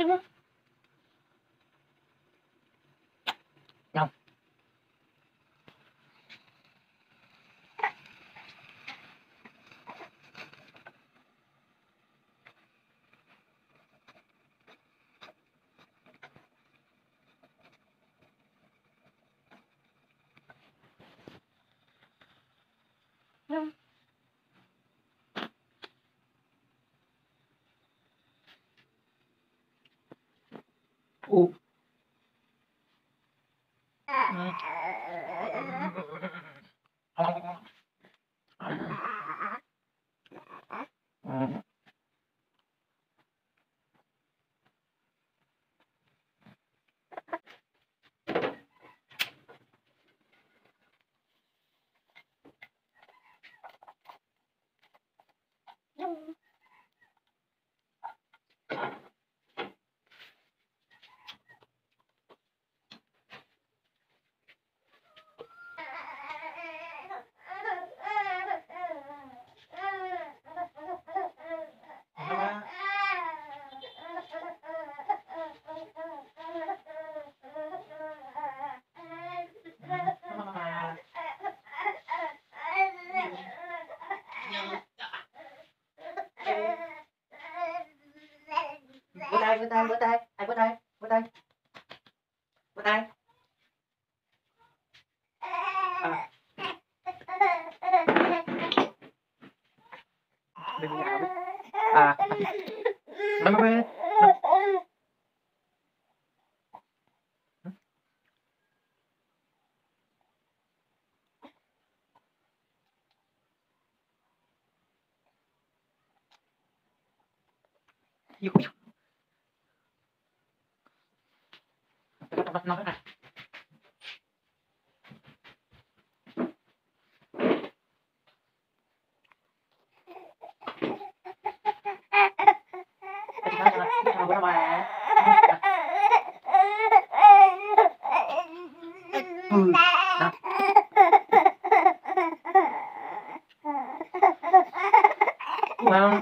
Nhom. Nhom. Ô. Vỗ tay, vỗ tay, vỗ tay, ai vỗ tay, vỗ tay, vỗ tay. À. Đừng nhào đi. À. Bye bye. Yêu. Nó này. Wow.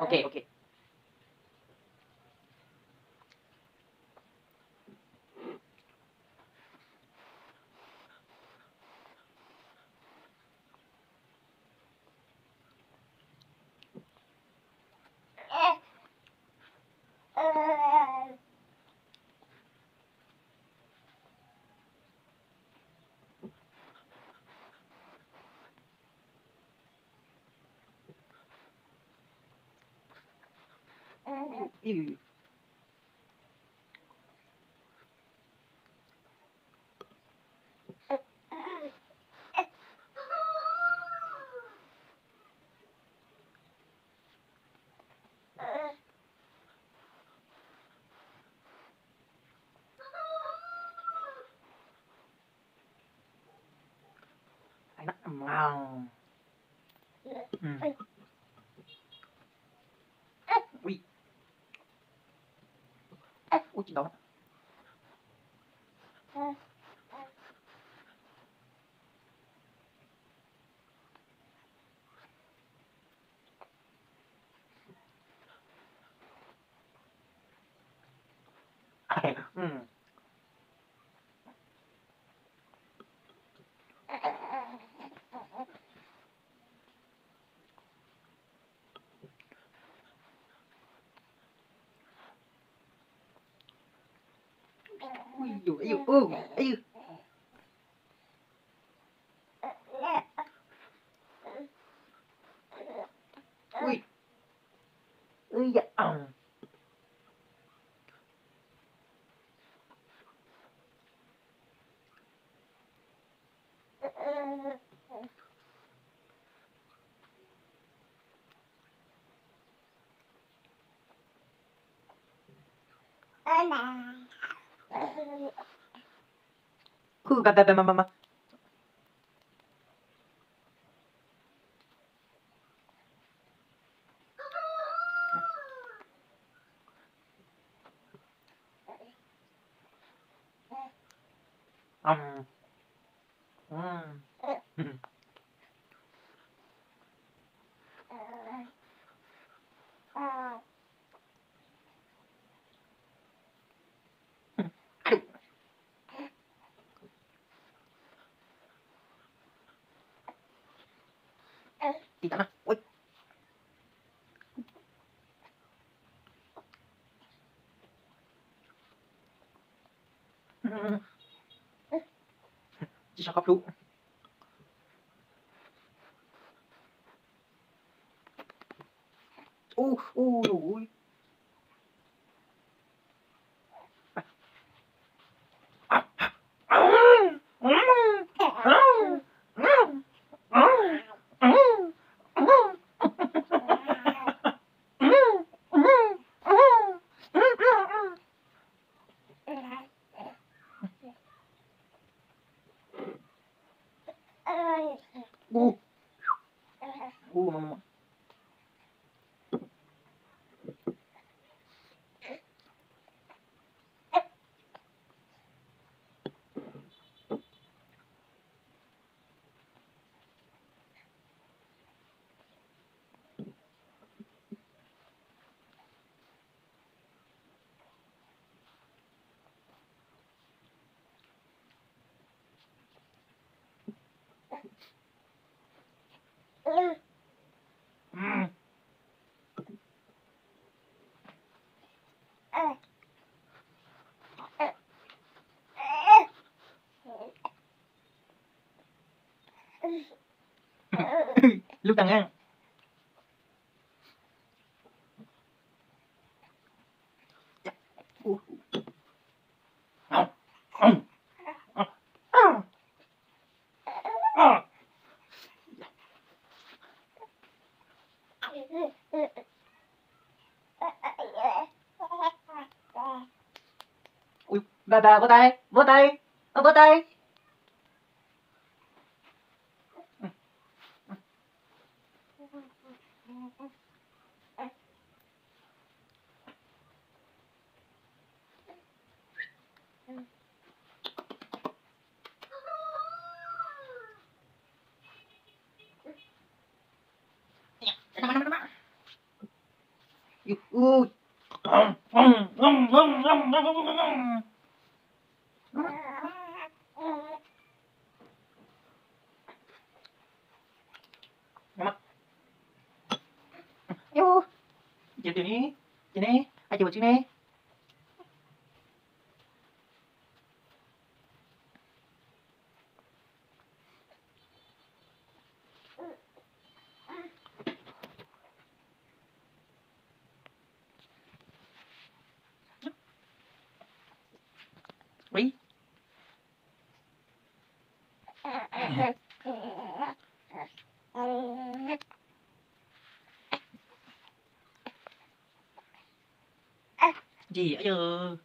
Okay, okay. Ew. Enak emang. Ui. Ui, chị đó. Ui dồi, ui dồi, ui. Ui. Ui dạ. Mama. Đi tao. Ui. Chỉ sao khóc luôn. Ui. Mama. Lúc tăng ăn. Ui, bà vỗ tay, vỗ tay, vỗ tay. Ui. Yo. Sini. Sini. Ayo buat sini. Ui. Gì vậy giờ?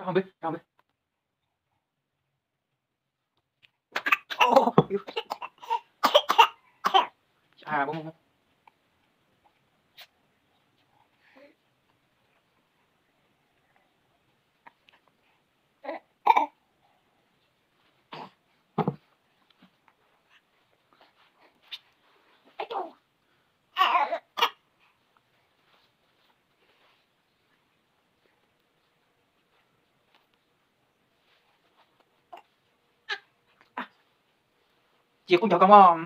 Tao không biết, tao không biết. Yêu. Bông. Chị cũng cho con mò.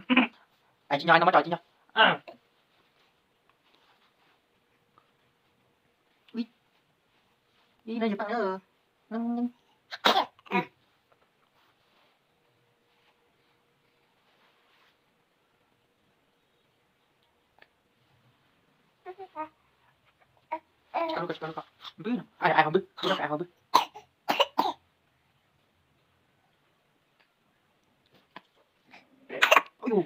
À chị nhỏ nó mà trò chị nhỏ. À. Ui. Đi đây giùm tao nữa. Nâng. Kalau biết ai không biết, ai không biết. Ôi.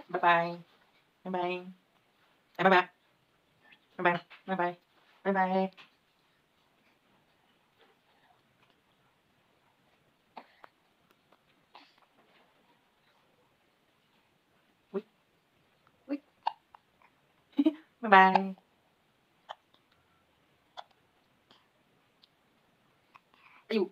Bye bye. Bye bye. Bye bye. Bye bye. Bye bye. Bye bye. Ui. Ui. Bye bye. Ayu.